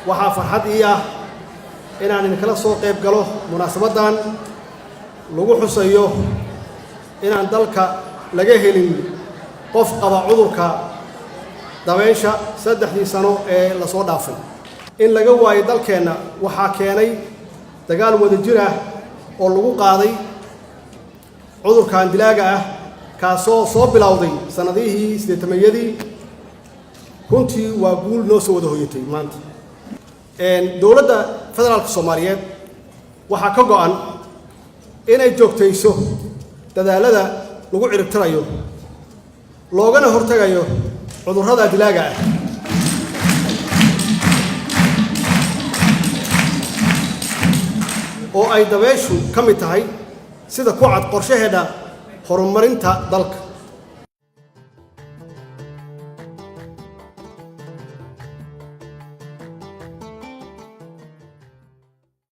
waxaa farxad ii ah inaan idinkala soo qayb galo munaasabadan lagu xusayo inaan dalka laga helin qof qaba cudurka dabeysha 3 sano ee la soo dhaafay in laga waayo dalkeena waxaa keenay dagaal wadajir ah oo lagu qaaday cudurkan dilaaga ah kaasoo soo bilowday sanadihii 80yadii runtii waa guul noo soo wada hoyatay maanta dowladda federaalka Soomaaliyeed waxaa ka go'an inay joogtayso dadaalada lagu ciribtirayo loogana hortagayo cudurrada dilaaga ah oo ay dabeyshu ka mid tahay sida ku cad qorshaheeda horumarinta dalka